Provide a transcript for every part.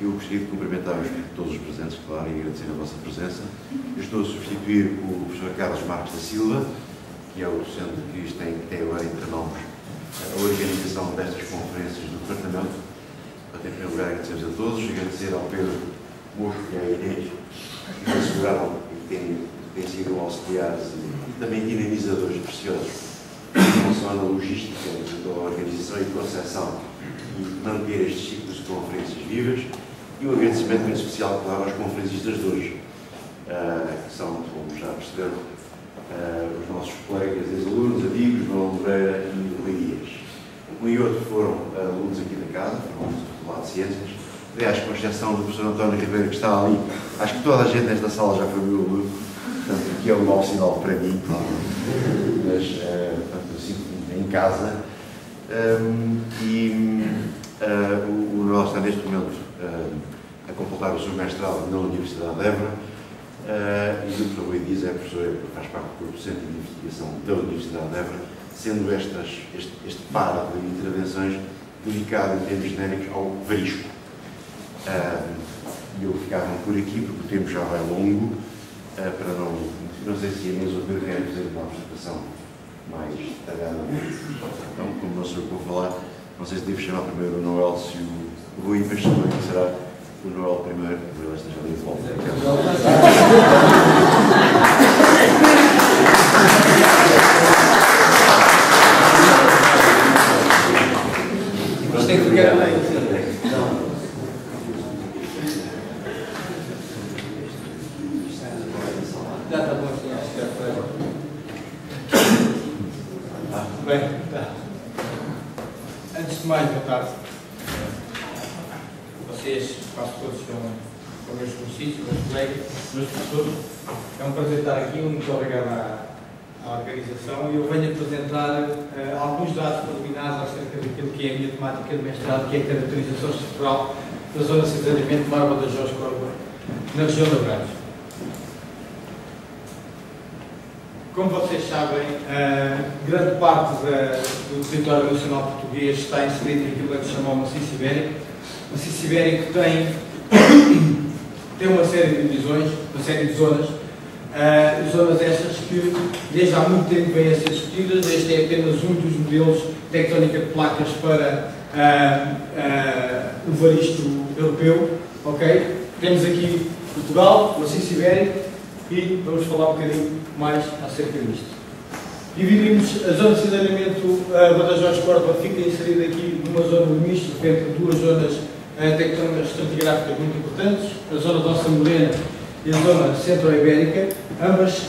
Eu gostaria de cumprimentar todos os presentes, claro, e agradecer a vossa presença. Eu estou a substituir o professor Carlos Marques da Silva, que é o docente que tem agora entre mãos a organização destas conferências do Departamento. Em primeiro lugar, agradecer a todos, agradecer ao Pedro Mosco e à Inês, que nos asseguraram e têm sido auxiliares e também dinamizadores preciosos em relação à logística da organização e concepção e manter estes ciclos de conferências vivas. E um agradecimento muito especial, claro, aos conferencistas de hoje, que são, como já perceberam, os nossos colegas, ex-alunos, amigos, João Moreira e Rui Dias. Um e outro foram alunos aqui da casa, foram alunos do Faculdade de Ciências. Aliás, com exceção do professor António Ribeiro, que está ali, acho que toda a gente nesta sala já foi meu aluno, portanto, aqui é um mau sinal para mim, mas, portanto, eu sinto-me em casa. O Noel está neste momento a completar o seu mestrado na Universidade de Évora, e o professor Rui Dias é professor, faz parte do corpo Centro de Investigação da Universidade de Évora, sendo este par de intervenções dedicado em termos genéricos ao varisco. E eu ficava por aqui, porque o tempo já vai longo, para não sei se a Inês ou o Pedro querem fazer uma apresentação mais detalhada. Então, como não sou eu que vou falar, não sei se devo chamar primeiro o Noel, se o Rui, mas também será o Noel primeiro, o Noel esteja ali de volta. Mas tem que ficar bem. Já está bom, acho que já foi. Bem, tá. Antes de mais, boa tarde. Vocês, quase todos, são meus conhecidos, meus colegas, meus professores. É um prazer estar aqui, muito obrigado à organização. E eu venho apresentar alguns dados preliminares acerca daquilo que é a minha temática de mestrado, que é a caracterização estrutural da zona de cisalhamento Barba da Jorge Córdoba, na região de Abrantes. Como vocês sabem, grande parte do território nacional português está inserido naquilo que se chama o Maciço Ibérico. O Maciço Ibérico tem uma série de divisões, uma série de zonas, zonas estas que desde há muito tempo vêm a ser discutidas. Este é apenas um dos modelos tectónica de placas para o varisco europeu. Okay? Temos aqui Portugal, Maciço Ibérico, e vamos falar um bocadinho mais acerca disto. Dividimos a zona de cisalhamento Badajoz Córdoba, fica inserida aqui numa zona de misto entre duas zonas tectónicas estratigráficas muito importantes, a zona de Ossa Morena e a zona centro-ibérica, ambas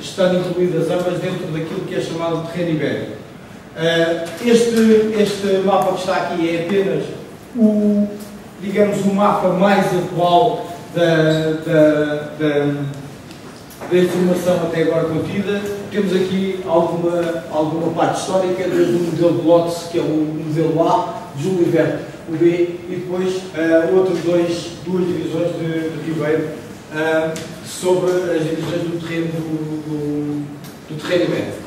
estão incluídas ambas dentro daquilo que é chamado de terreno ibérico. Este mapa que está aqui é apenas digamos, o mapa mais atual da informação até agora contida. Temos aqui alguma parte histórica, desde o modelo de Lotz, que é o modelo A, Júlio Verde, o B, e depois outras duas divisões de Ribeiro sobre as divisões do terreno do terreno ibérico.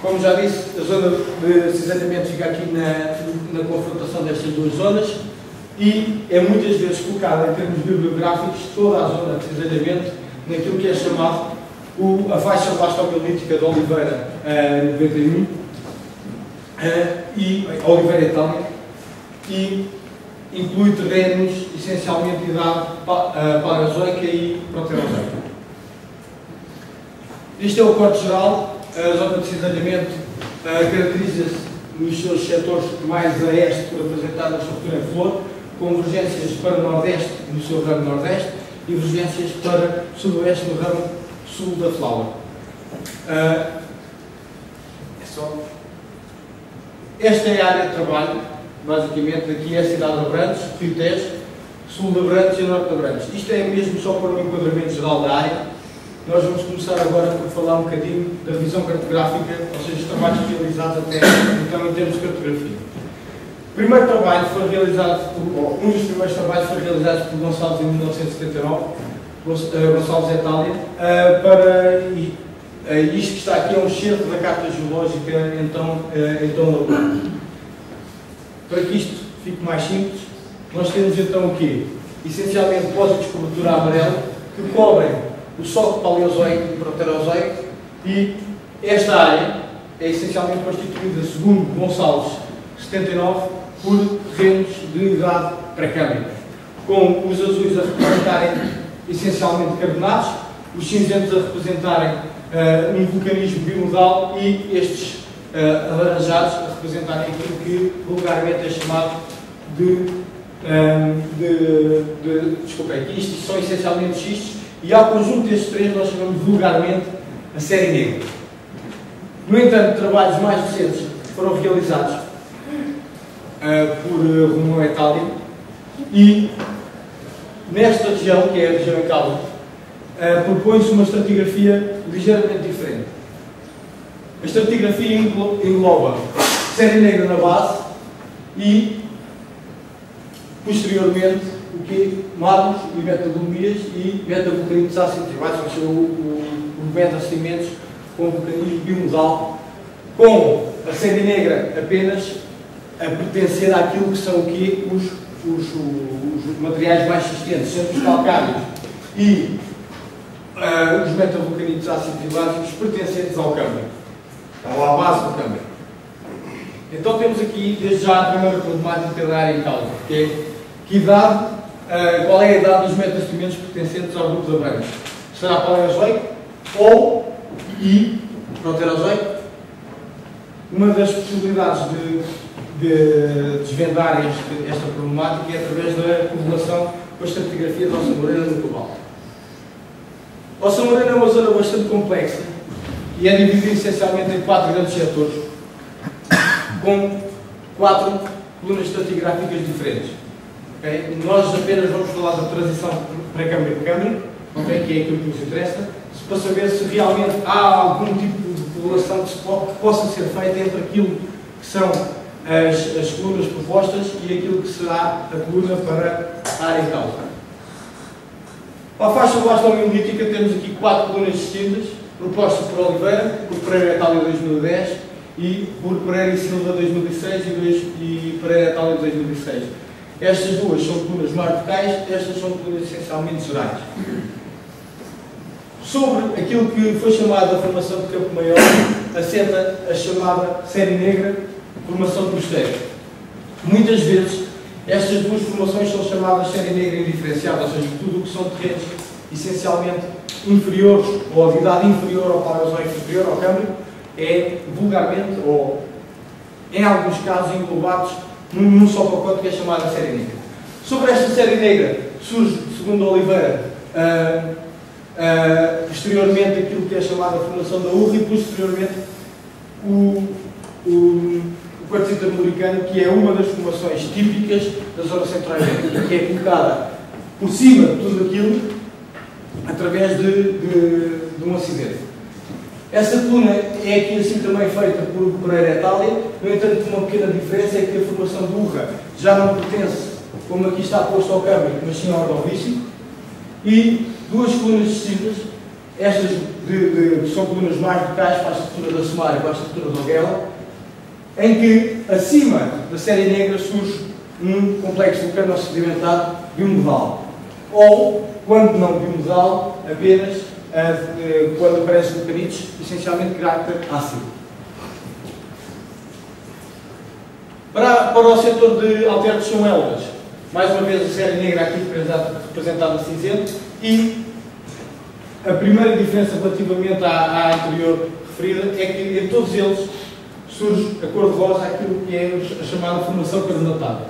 Como já disse, a zona de cisalhamento fica aqui na confrontação destas duas zonas e é muitas vezes colocada em termos bibliográficos toda a zona de cisalhamento naquilo que é chamado a faixa blastomiolítica de Oliveira 91 e Oliveira Itália, e inclui terrenos essencialmente de idade paleozoica e proterozoica. Este é o corte geral. A zona de cisalhamento caracteriza-se nos seus setores mais a este, por apresentar a estrutura em flor, convergências para nordeste no seu ramo nordeste e divergências para sudoeste no ramo sul da flaua. Esta é a área de trabalho, basicamente. Aqui é a cidade de Abrantes, Rio Tejo, sul de Abrantes e norte de Abrantes. Isto é mesmo só para um enquadramento geral da área. Nós vamos começar agora por falar um bocadinho da revisão cartográfica, ou seja, os trabalhos realizados até então em termos de cartografia. O primeiro trabalho foi realizado, um dos primeiros trabalhos foi realizado por Gonçalves em 1979, Gonçalves Etália, isto que está aqui é um excerto da Carta Geológica então elaborada. Para que isto fique mais simples, nós temos então o quê? Essencialmente depósitos de cobertura amarela que cobrem o solo paleozoico e proterozoico, e esta área é essencialmente constituída, segundo Gonçalves 79, por terrenos de idade pré-câmbrica, com os azuis a representarem essencialmente carbonatos, os cinzentos a representarem um vulcanismo bimodal e estes alaranjados a representarem aquilo que vulgarmente é chamado desculpem, aqui isto são essencialmente xistos, e ao conjunto destes três nós chamamos vulgarmente a série negra. No entanto, trabalhos mais recentes foram realizados por Romão et al. E nesta região, que é a região em causa, propõe-se uma estratigrafia ligeiramente diferente. A estratigrafia engloba série negra na base e, posteriormente, o que mármores e metadolomias e metavulcanitos ácidos rivais, que são os metasedimentos com vulcanismo bimodal, com a série negra apenas a pertencer àquilo que são aqui os materiais mais existentes, sendo os calcários e os metavulcanitos ácidos e básicos pertencentes ao câmbio, ou à base do câmbio. Então temos aqui, desde já, a primeira problemática da área em causa, que é que idade, qual é a idade dos metasedimentos pertencentes ao grupo da branca? Será paleozoico ou proterozoico? Uma das possibilidades de desvendar esta problemática é através da correlação com a estratigrafia da Ossa Morena no Cobalt. A Ossa Morena é uma zona bastante complexa e é dividida essencialmente em 4 grandes setores, com 4 colunas estratigráficas diferentes. Okay? Nós apenas vamos falar da transição pré-câmbrico-câmbrico, okay? Que é aquilo que nos interessa, para saber se realmente há algum tipo de correlação que possa ser feita entre aquilo que são as colunas propostas e aquilo que será a coluna para a área em causa. Para a faixa blastomiolítica temos aqui 4 colunas distintas, propostas por Oliveira, por Pereira et al. Em 2010 e por Pereira e Silva em 2006 e Pereira et al. Em 2006. Estas duas são colunas marcais, estas são colunas essencialmente gerais. Sobre aquilo que foi chamado a formação de campo maior, assenta a chamada série negra, formação de costeiro. Muitas vezes, estas duas formações são chamadas série negra indiferenciada, ou seja, tudo o que são terrenos essencialmente inferiores, ou de idade inferior ao paleozoico superior, ao câmbrico, é vulgarmente, ou em alguns casos, englobados num só pacote que é chamada série negra. Sobre esta série negra, surge, segundo Oliveira, posteriormente aquilo que é chamada a formação da urra e posteriormente o quartzito americano, que é uma das formações típicas da zona centro-ibérica, que é colocada por cima de tudo aquilo através de um acidente. Essa coluna é aqui assim também feita por Pereira et al. No entanto, uma pequena diferença é que a formação de urra já não pertence, como aqui está posto ao câmbio, mas sim ao ordovício, e duas colunas distintas, estas são colunas mais locais para a estrutura da Sumária e para a estrutura da Oguela, em que acima da série negra surge um complexo vulcano-sedimentado bimodal, ou, quando não bimodal, apenas quando aparecem vulcanitos, essencialmente de carácter ácido. Para o setor de alternos são elvas, mais uma vez a série negra aqui representada cinzento, e a primeira diferença relativamente à anterior referida é que em todos eles surge a cor de rosa, aquilo que é a chamada formação carbonatada.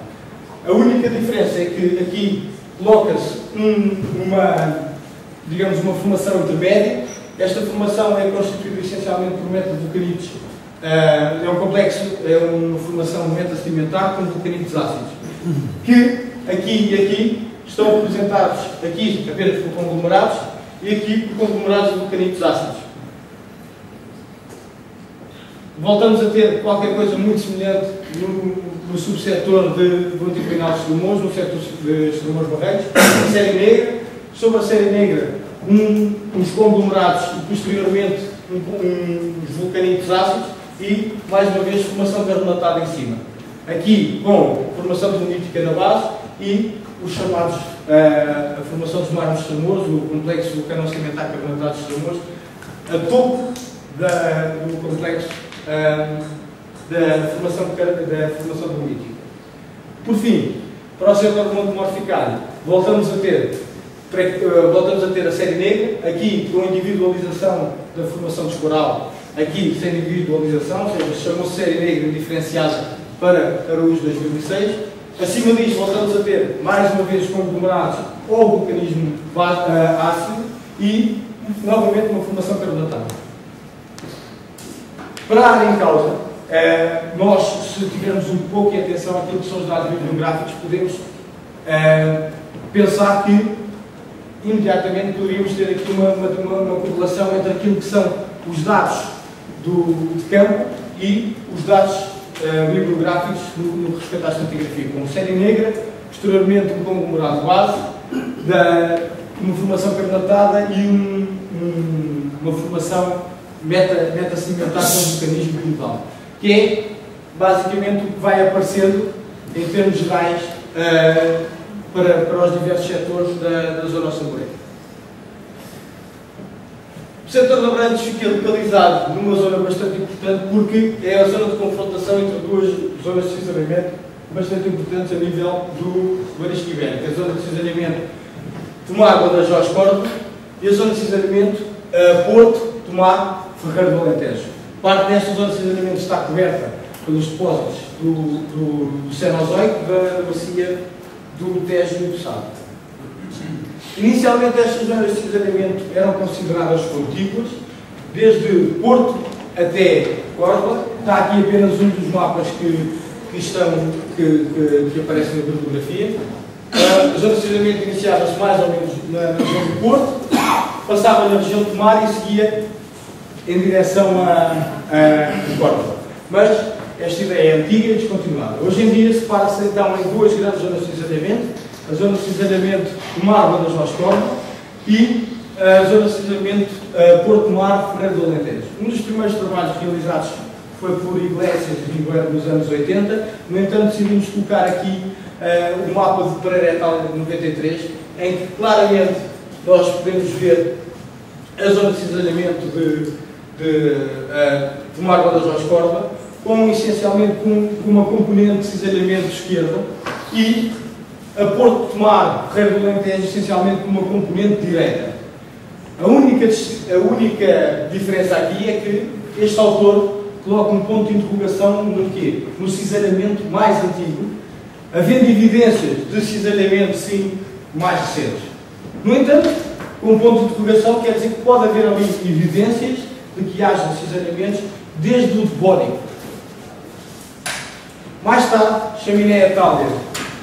A única diferença é que aqui coloca-se uma formação intermédia. Esta formação é constituída essencialmente por metavulcanitos. É um complexo, é uma formação metasedimentar com vulcanitos ácidos, que aqui e aqui estão representados aqui apenas por conglomerados e aqui por conglomerados de vulcanitos ácidos. Voltamos a ter qualquer coisa muito semelhante no subsetor do anticlinal de Estrumões, no setor de Estrumões Barreiros, a série negra, sobre a série negra, uns conglomerados e posteriormente uns vulcanitos ácidos e, mais uma vez, formação carbonatada em cima. aqui com formação dolomítica na base e os chamados, a formação dos mármores extremos, o complexo vulcano-sedimentar carbonatado extremos, a topo do complexo da formação dolomítica. Por fim, para o setor morficário, voltamos a ter a série negra, aqui com individualização da formação de coral, aqui sem individualização, ou seja, chamou-se série negra diferenciada para Araújo 2006. Acima disto, voltamos a ter, mais uma vez, conglomerados ou vulcanismo ácido e, novamente, uma formação carbonatada. Para a área em causa, nós, se tivermos um pouco de atenção àquilo que são os dados bibliográficos, podemos pensar que, imediatamente, poderíamos ter aqui uma correlação entre aquilo que são os dados de campo e os dados bibliográficos no respeito à estratigrafia, com série negra, posteriormente um conglomerado base, uma formação carbonatada e uma formação meta-sedimentar com vulcanismo brutal, que é basicamente o que vai aparecendo em termos gerais para os diversos setores da zona açambureira. O setor de Abrantes fica localizado numa zona bastante importante porque é a zona de confrontação entre duas zonas de cisalhamento bastante importantes a nível do Marisco Ibérico. A zona de cisalhamento Tomar, Badajoz, Córdoba e a zona de cisalhamento Porto, Tomar, Ferreira do Alentejo. Parte desta zona de cisalhamento está coberta pelos depósitos do Cenozoico da bacia do Tejo e do Sado. Inicialmente, estas zonas de cisalhamento eram consideradas contíguas, desde Porto até Córdoba. Está aqui apenas um dos mapas que aparecem na bibliografia. A zona de cisalhamento iniciava-se mais ou menos na região do Porto, passava na região de Tomar e seguia em direção a Córdoba. Mas esta ideia é antiga e descontinuada. Hoje em dia separa-se então em duas grandes zonas de cisalhamento. A zona de cisalhamento Tomar, Badajoz, Córdoba e a zona de cisalhamento Porto, Tomar, Ferreira do Alentejo. Um dos primeiros trabalhos realizados foi por Iglesias e Ribeiro nos anos 80, no entanto decidimos colocar aqui o mapa de Pereira et al. De 93, em que claramente nós podemos ver a zona de cisalhamento de Tomar, Badajoz, Córdoba, essencialmente com uma componente de cisalhamento esquerda e a Porto, Tomar, Ferreira do Alentejo, essencialmente com uma componente direita. A única diferença aqui é que este autor coloca um ponto de interrogação no quê? No cisalhamento mais antigo, havendo evidências de cisalhamento, sim, mais recentes. No entanto, com um ponto de interrogação quer dizer que pode haver ali evidências de que haja cisalhamentos desde o Devónico. Mais tarde, Chaminé et al.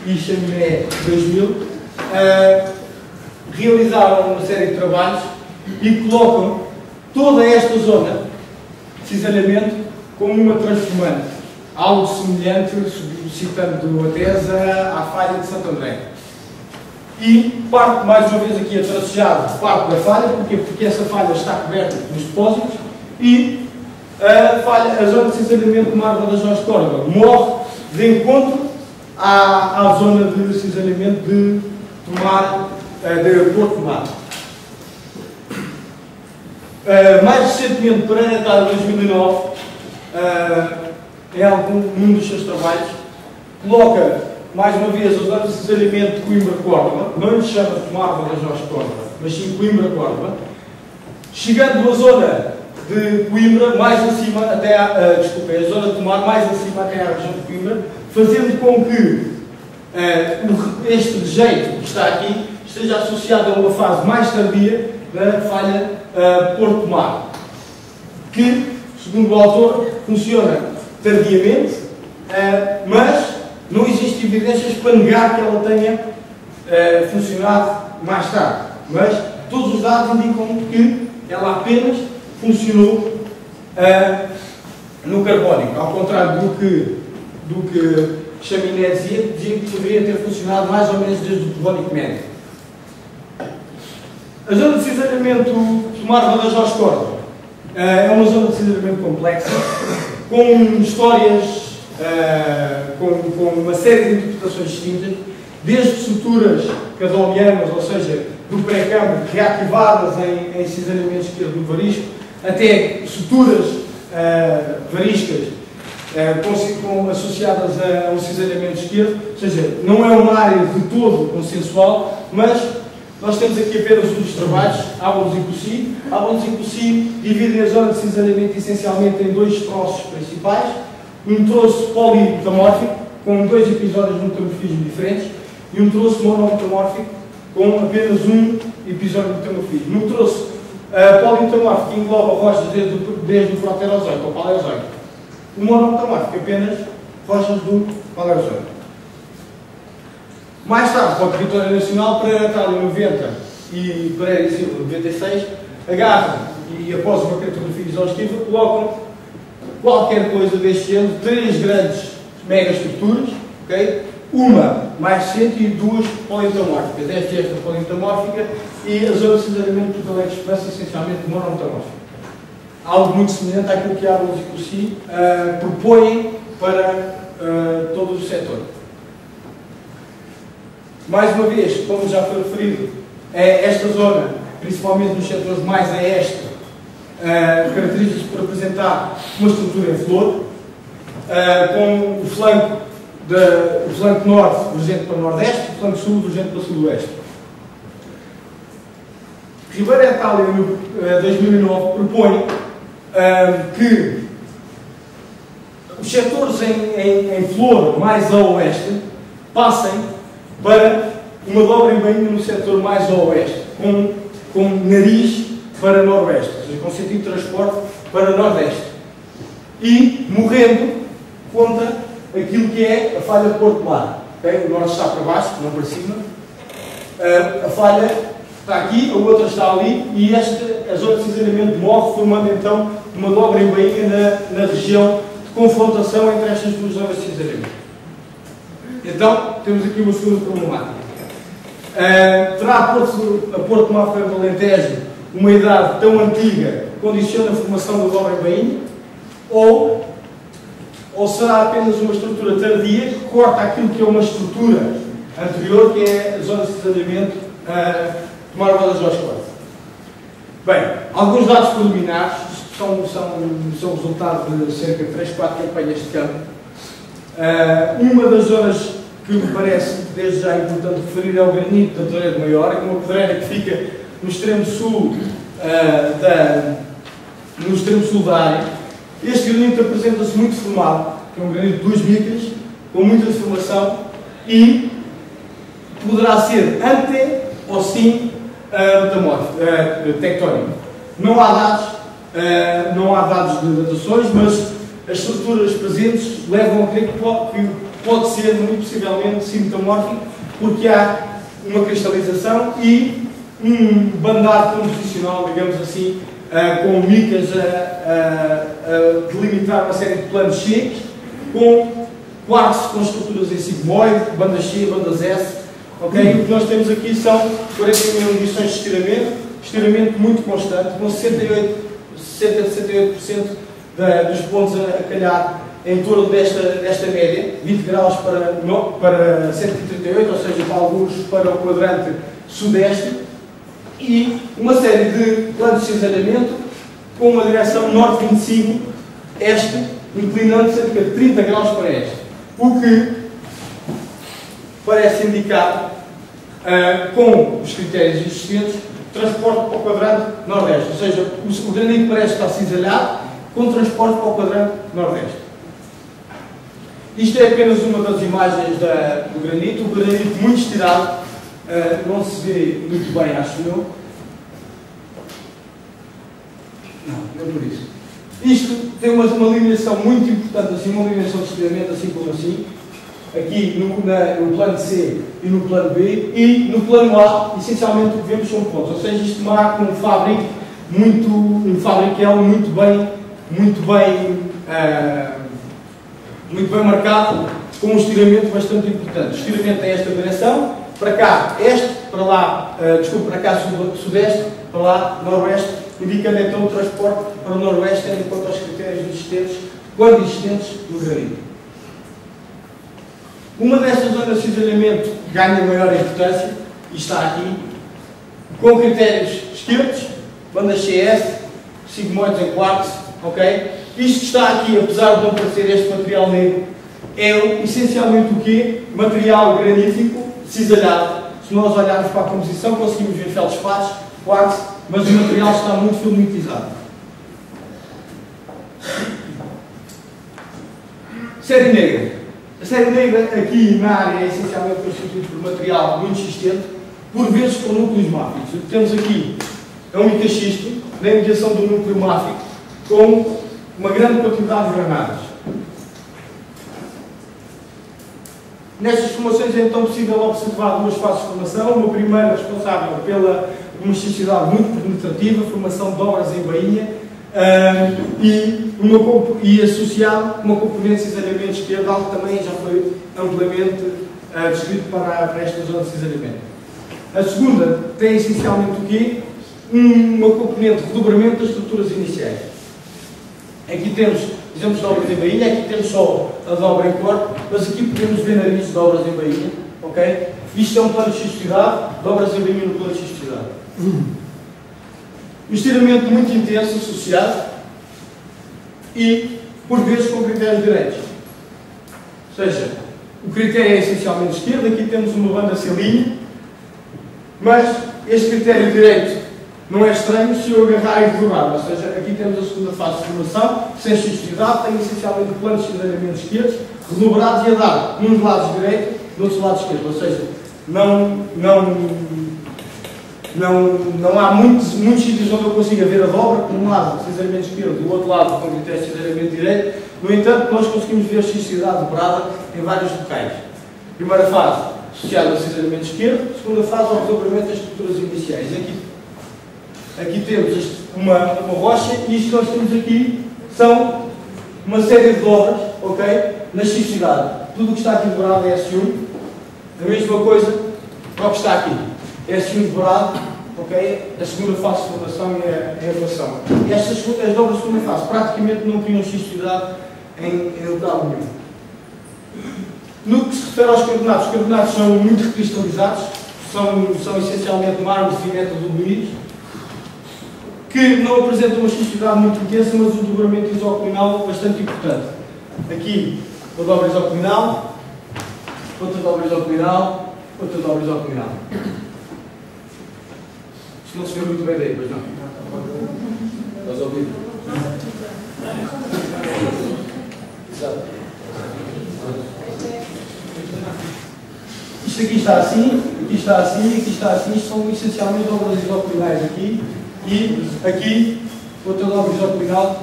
E Chaminé 2000 realizaram uma série de trabalhos e colocam toda esta zona de cisalhamento como uma transformante, algo semelhante, citando a Tesa, à falha de Santo André. E parte, mais uma vez aqui a tracejado, parte da falha, porque essa falha está coberta nos depósitos e a zona de cisalhamento do Mar Badajoz de Córdoba morre de encontro à zona de cisalhamento de Porto Tomar. Mais recentemente, Pereira et al. 2009, num dos seus trabalhos, coloca mais uma vez a zona de cisalhamento de Coimbra-Córdoba, não lhe chama Tomar, Badajoz, Córdoba, mas sim Coimbra-Córdoba, chegando à zona de Coimbra, mais acima, até a zona de Tomar, mais acima até à região de Coimbra, fazendo com que este rejeito que está aqui esteja associado a uma fase mais tardia da falha Porto Tomar, que, segundo o autor, funciona tardiamente, mas não existem evidências para negar que ela tenha funcionado mais tarde. Mas todos os dados indicam que ela apenas funcionou no carbónico, ao contrário do que Chaminé dizia que poderia ter funcionado mais ou menos desde o Devónico médio. A zona de cisalhamento Tomar, Badajoz, Córdoba é uma zona de cisalhamento complexa, com histórias com uma série de interpretações distintas, desde estruturas cadolmianas, ou seja, do pré-câmbio, reativadas em cisalhamento esquerdo do varisco, até estruturas variscas associadas a um cisalhamento esquerdo, ou seja, não é uma área de todo consensual, mas nós temos aqui apenas um dos trabalhos, Ábalos e Cossy. Ábalos e Cossy dividem a zona de cisalhamento essencialmente em dois troços principais, um troço polimetamórfico, com dois episódios de metamorfismo diferentes, e um troço monometamórfico, com apenas um episódio de metamorfismo. No troço polimetamórfico engloba rochas desde o Proterozoico ao Paleozoico. O monometamórfico apenas rochas do Paleozoico. Mais tarde, para o território nacional, Pereira Atalho 90 e Pereira e Silva 96, agarram e, após uma cartografia exaustiva, colocam qualquer coisa deste género, três grandes megaestruturas, okay? Uma mais recente e duas polimetamórficas. Esta polimetamórfica e a zona de cisalhamento do Alegre Esperança, essencialmente monometamórfica. Algo muito semelhante àquilo que Ábalos e Cossy propõem para todo o setor. Mais uma vez, como já foi referido, esta zona, principalmente nos setores mais a este, caracteriza-se por apresentar uma estrutura em flor, com o flanco norte vergente para o nordeste, o flanco sul vergente para o sudoeste. Ribeira Atalho, em 2009, propõe que os setores em flor mais a oeste passem para uma dobra em bainha no setor mais a oeste, com nariz para noroeste, ou seja, com sentido de transporte para nordeste. E morrendo contra aquilo que é a falha portular. Okay? O norte está para baixo, não para cima. A falha está aqui, a outra está ali, e a zona de cisalhamento morre, formando então uma dobra em bainha na região de confrontação entre estas duas zonas de cisalhamento. Então, temos aqui uma segunda problemática. Terá a Porto Mafra do Alentejo uma idade tão antiga que condiciona a formação da dobra em bainha? Ou será apenas uma estrutura tardia que corta aquilo que é uma estrutura anterior, que é a zona de cisalhamento de Marva das Osclas? Bem, alguns dados preliminares são resultado de cerca de 3, 4 campanhas de campo. Uma das zonas que me parece desde já importante referir é o granito da Pedreira Maior, que é uma pedreira que fica no extremo sul da área. Este granito apresenta-se muito formado, que é um granito de 2 micras, com muita deformação, e poderá ser ante ou sim tectónico. Não há dados de datações, mas as estruturas presentes levam a crer que pode ser, muito possivelmente, sim metamórfico, porque há uma cristalização e um bandar composicional, digamos assim, com micas a delimitar uma série de planos C, com quartos com estruturas em sigmoide, bandas C, bandas S. Okay? O que nós temos aqui são 41 medições de estiramento muito constante, com 60 a 68% dos pontos a calhar em torno desta média, 20 graus para 138, ou seja, para alguns para o quadrante sudeste, e uma série de planos de cisalhamento com uma direção norte 25, este, inclinando cerca de 30 graus para este, o que parece indicar, com os critérios existentes, transporte para o quadrante nordeste, ou seja, o granito parece estar cisalhado com transporte para o quadrante nordeste. Isto é apenas uma das imagens do granito, o granito muito estirado, não se vê muito bem, acho eu. Não é por isso. Isto tem uma lineação muito importante, assim, uma lineação de estiramento, assim como assim, aqui no plano C e no plano B, e no plano A, essencialmente o que vemos são pontos, ou seja, isto marca um fabriquel muito bem marcado, com um estiramento bastante importante. O estiramento é esta direção, para cá este, para lá, para cá sudeste, para lá noroeste, indicando então o transporte para o noroeste, tendo em conta os critérios existentes, quando existentes, do granito. Uma destas zonas de cisalhamento ganha maior importância e está aqui, com critérios esquerdos, bandas CS, sigmoides em quartzo, ok? Isto que está aqui, apesar de não parecer este material negro, é essencialmente o quê? Material granítico cisalhado. Se nós olharmos para a composição, conseguimos ver feldspatos, quartzo, mas o material está muito filamentizado. Série negra. A série negra aqui na área é essencialmente constituída por material muito existente, por vezes com núcleos máficos. O que temos aqui é um metaxisto na imitação do núcleo máfico com uma grande quantidade de granadas. Nestas formações é então possível observar duas fases de formação. Uma primeira responsável pela uma elasticidade muito penetrativa, formação de dobras em bainha, e associado uma componente de cisalhamento esquerdo, algo que também já foi amplamente descrito para esta zona de cisalhamento. A segunda tem essencialmente o quê? Uma componente de dobramento das estruturas iniciais. Aqui temos exemplos de dobras em bainha, aqui temos só a dobra em corpo, mas aqui podemos ver narizes de dobras em bainha, ok? Isto é um plano de xistosidade, dobras em bainha no plano de xistosidade. Um estiramento muito intenso associado e, por vezes, com critérios direitos. Ou seja, o critério é essencialmente esquerdo, aqui temos uma banda selinha, mas este critério direito não é estranho se eu agarrar e dobrar. Ou seja, aqui temos a segunda fase de formação, sem xistosidade, tem essencialmente planos de cisalhamento esquerdos, redobrados e a dar uns lados direito e do outro lado esquerdo. Ou seja, não há muitos sítios onde eu consiga ver a dobra, por um lado de cisalhamento esquerdo e do outro lado com critério de cisalhamento direito. No entanto, nós conseguimos ver a xistosidade dobrada em vários locais. Primeira fase, associada ao cisalhamento esquerdo, segunda fase, ao redobramento das estruturas iniciais. Aqui temos uma rocha e isto que nós temos aqui são uma série de dobras, ok? Na xistosidade. Tudo o que está aqui dobrado é S1. A mesma coisa para o que está aqui. S1 dobrado, ok? A segunda fase de formação e a equação. E as dobras de segunda fase praticamente não tinham xistosidade em local nenhum. No que se refere aos carbonatos, os carbonatos são muito recristalizados, são essencialmente mármores e metadolomidos, que não apresentam uma xistosidade muito intensa, mas um dobramento isoclinal bastante importante. Aqui, uma dobra isoclinal, outra dobra isoclinal, outra dobra isoclinal. Isto não se vê muito bem daí, pois não? Estás a ouvir? Exato. Isto aqui está assim, aqui está assim, aqui está assim. Isto são essencialmente dobras isoclinais aqui. E aqui, outra dobra isoclinal.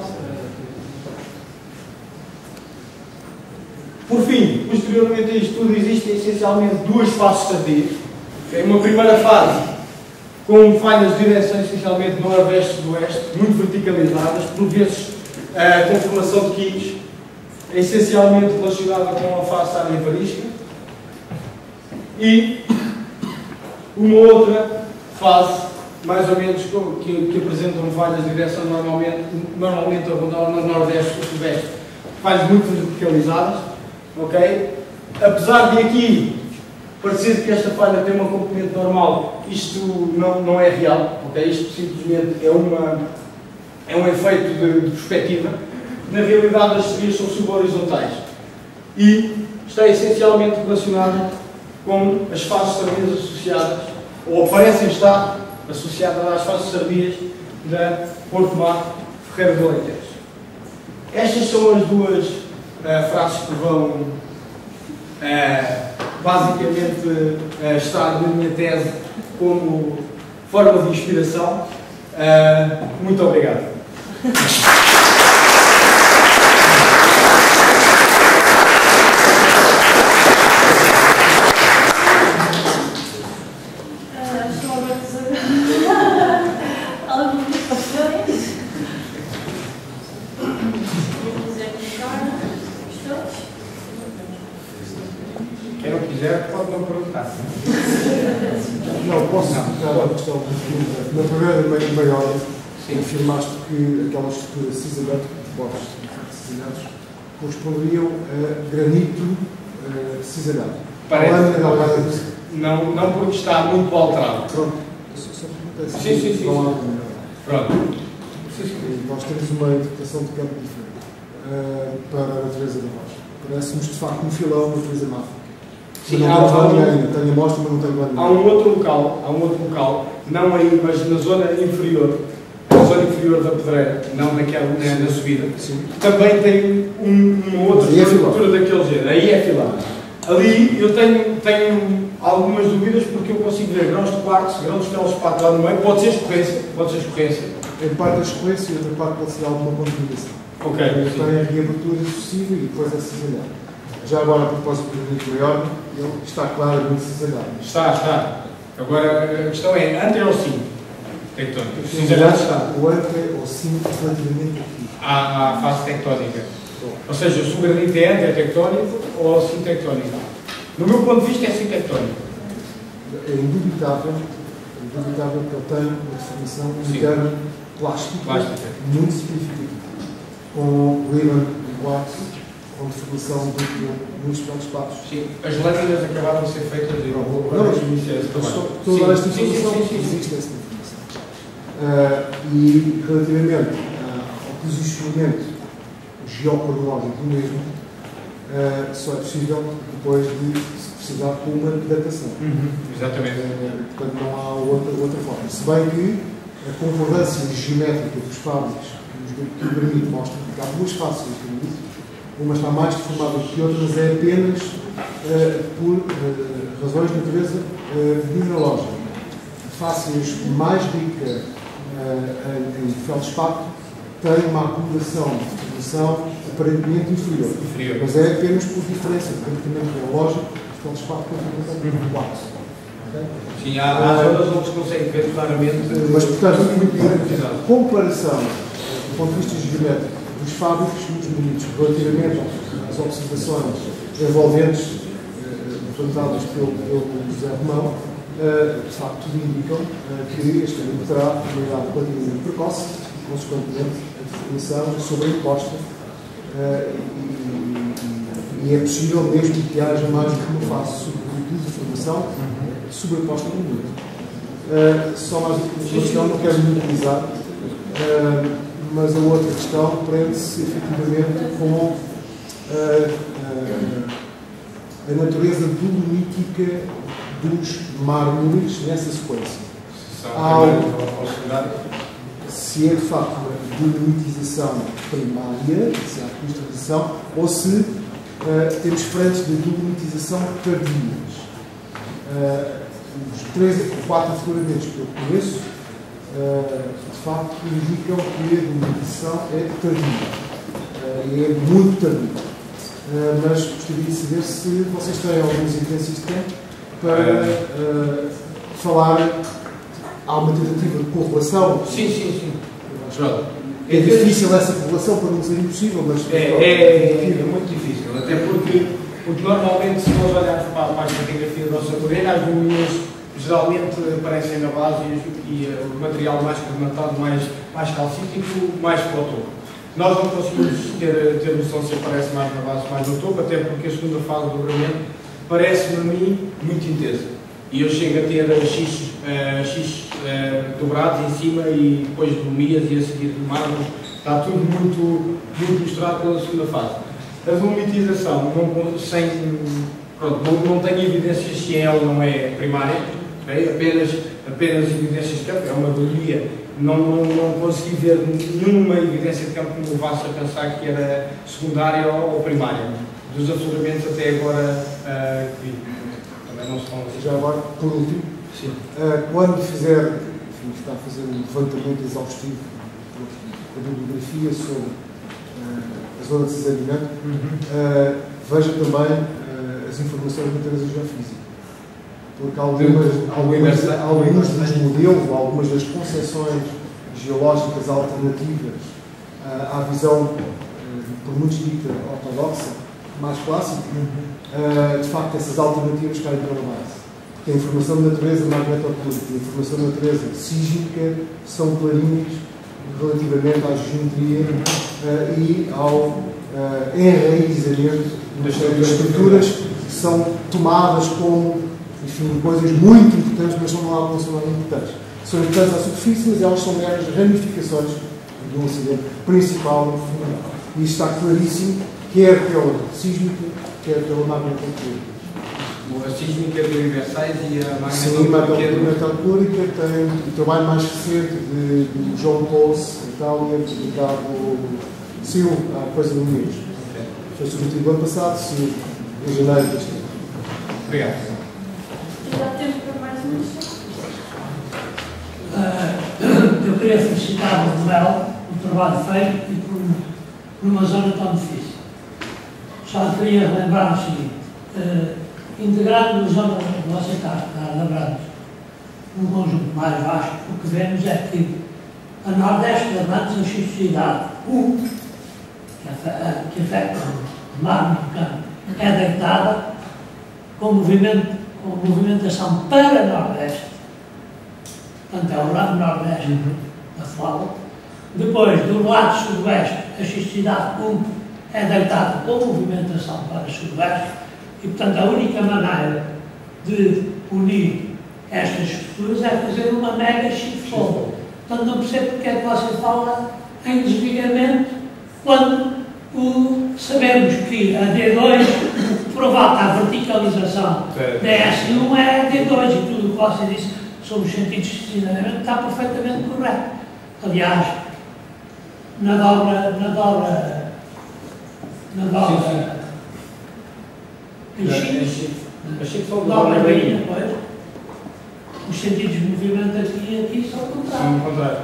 Por fim, posteriormente a isto tudo, existem essencialmente duas fases tardias. Okay? Uma primeira fase, com falhas de direção essencialmente noroeste-sudoeste, muito verticalizadas, por vezes com formação de quintos, essencialmente relacionada com a face área varisca. E uma outra fase, mais ou menos, que apresentam falhas de direção normalmente a rondar no nordeste e sudeste, falhas muito verticalizadas, ok? Apesar de aqui parecer que esta falha tem uma componente normal, isto não é real, ok? Isto simplesmente é um efeito de perspectiva. Na realidade, as serias são subhorizontais e está essencialmente relacionada com as fases tardias associadas, ou parecem estar associadas às fases tardias da Porto Mar Ferreira do Alentejo. Estas são as duas frases que vão basicamente estar na minha tese como forma de inspiração. Muito obrigado. Quem não quiser, pode não perguntar. Não, posso dar uma questão. Na primeira meia hora, afirmaste que aquelas estruturas cisalhantes, corpos cisalhantes, corresponderiam a granito cisalhado. Parece. Não porque está muito alterado. Pronto. Sim. Pronto. Nós temos uma interpretação de campo diferente para a natureza da rocha. Parece-nos de facto um filão de natureza máfica. Sim, não tenho amostra, mas não tenho banho. Há um outro local, não aí, mas na zona inferior da pedreira, não naquela, na subida, sim. Também tem uma outra estrutura daquele género. Aí é filão. Ali eu tenho algumas dúvidas porque eu consigo ver grãos de quartzo, grãos de feldspato lá no meio, pode ser escorrência. Em parte da escorrência e outra parte pode ser alguma contribuição. Ok. Tem a reabertura sucessiva e depois é cisalhado. Já agora, a propósito do granito maior, ele está claramente cisalhado. Está. Agora a questão é, ante ou sim? Tectónico. Cisalhado está. O ante ou sim relativamente aqui. À fase tectónica. Ou seja, se o granito é ante-tectónico ou sim tectónico. No meu ponto de vista é sim tectónico. É indubitável que ele tem uma definição interna plástica muito significativa. Com ribbon de quartzo, com deformação dupla nos feldspatos. Sim, as lâminas acabaram de ser feitas e toda esta informação existe essa informação. E relativamente ao posicionamento geocronológico do mesmo, só é possível depois de se precisar de uma datação. Exatamente. Portanto, não há outra forma. Se bem que a concordância geométrica dos fábricos que o granito mostra, porque há duas faces do granito, uma está mais deformada do que outra, mas é apenas por razões de natureza mineralógica. A face mais rica em feldspato tem uma acumulação de formação aparentemente inferior. Mas é apenas por diferença de comportamento geológico que o feldspato continua com quartzo. Sim, há zonas onde se consegue ver claramente. Mas, portanto, a comparação do ponto de vista geométrico dos fábricos nos bonitos relativamente às observações envolventes levantadas pelo José Romão, de facto, tudo indicam que este granito terá uma idade relativamente precoce, consequentemente a deformação sobreimposta e é possível mesmo que haja mais do que uma face de deformação sobreposta no mundo. Só mais uma questão, não quero monopolizar, mas a outra questão prende-se efetivamente com a natureza dolomítica dos mármores nessa sequência. Se é de facto a dolomitização primária, se há cristalização, ou se temos frentes de dolomitização tardias. Os 3 ou 4 afloramentos que eu conheço, de facto, indicam que a dolomitização é tardia. E é muito tardia. Mas gostaria de saber se vocês têm algumas evidências de tempo para falar. Há uma tentativa de correlação? Sim. É difícil essa correlação, para não dizer impossível, mas... É muito difícil, até porque normalmente, se nós olharmos para a estratigrafia da nossa Moreira, as linhas geralmente aparecem na base e o material mais fragmentado, mais calcítico, mais para o topo. Nós não conseguimos ter noção se aparece mais na base, mais no topo, até porque a segunda fase do dobramento parece-me a mim muito intensa. E eu chego a ter X dobrados em cima e depois dolomias e a seguir de mármore. Está tudo muito misturado pela segunda fase. A dolomitização, não tenho evidências se é ou não é primária, okay? apenas evidências de campo, é uma dolomia. Não consegui ver nenhuma evidência de campo que me levasse a pensar que era secundária ou primária. Dos afloramentos até agora que vi. Também não são assim. Já agora, por último, quando fizer, está a fazer um levantamento exaustivo da bibliografia sobre a zona de cisalhamento, veja também as informações de natureza geofísica. Porque alguns dos modelos, algumas das concepções geológicas alternativas à visão, por muitos dita, ortodoxa, mais clássica, de facto essas alternativas caem pela base. Porque a informação de natureza magnetoclínica e a informação de natureza sísmica são clarinhas relativamente à geometria e ao enraizamento das estruturas são tomadas como, enfim, coisas muito importantes, mas não são nada importantes. São importantes à superfície, mas elas são meras ramificações do acidente principal no fundamental. E isto está claríssimo, quer pela sísmica, quer pela magnetotectônica. A sísmica de universais e a Sim, a magnetotectônica tem o trabalho mais recente de John Pauls, Itália, publicado, saiu há coisa de um mês. Foi submetido no ano passado, saiu em janeiro deste ano. Obrigado. Já temos para mais uma Eu queria felicitar o Manuel pelo trabalho feito e por uma zona tão difícil. Só queria lembrar o seguinte, integrando a zona que você está lembrando, num conjunto mais vasto, o que vemos é que a nordeste da Abrantes, a xistosidade 1, que afeta o magma do campo, é deitada com movimentação para nordeste. Portanto, é o lado nordeste da fala. Depois, do lado sudoeste, a xistosidade 1 é deitada com movimentação para sudoeste e, portanto, a única maneira de unir estas estruturas é fazer uma mega shitfold. Portanto, não percebo porque é que você fala em desligamento quando sabemos que a D2 provoca a verticalização da S1 é a D2 e tudo o que você disse sobre os sentidos de funcionamento está perfeitamente correto. Aliás, na dobra dobra bainha, pois, os sentidos de movimento aqui e aqui são contrários.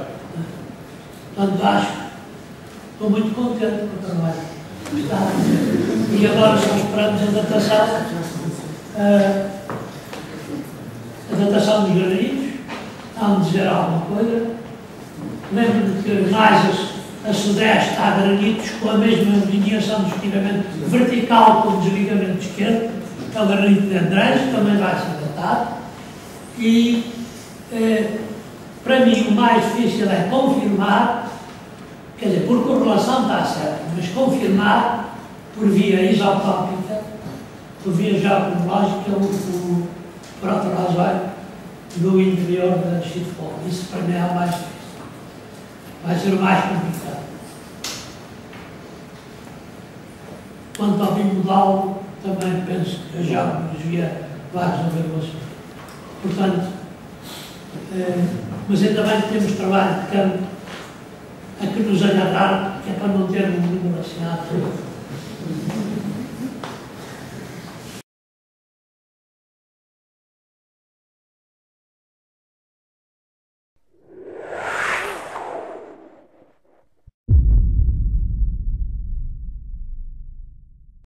Portanto, acho, estou muito contente com o trabalho. E agora só esperamos a datação dos granitos. Há-me dizer alguma coisa. Lembro-me que mais a sudeste há granitos com a mesma lineação de esticamento vertical como desligamento esquerdo, que é o granito de Andrés, também vai ser datado. E, para mim, o mais difícil é confirmar, quer dizer, por correlação está certo, mas confirmar por via isotópica, por via geocronológica, o protorazóide do interior da shitfold. Isso para mim é o mais difícil. Vai ser o mais complicado. Quanto ao bimodal, também penso que a geometria vai resolver o assunto. Portanto, mas ainda bem que temos trabalho de campo a que nos agarrar, que é para não ter um número assinado.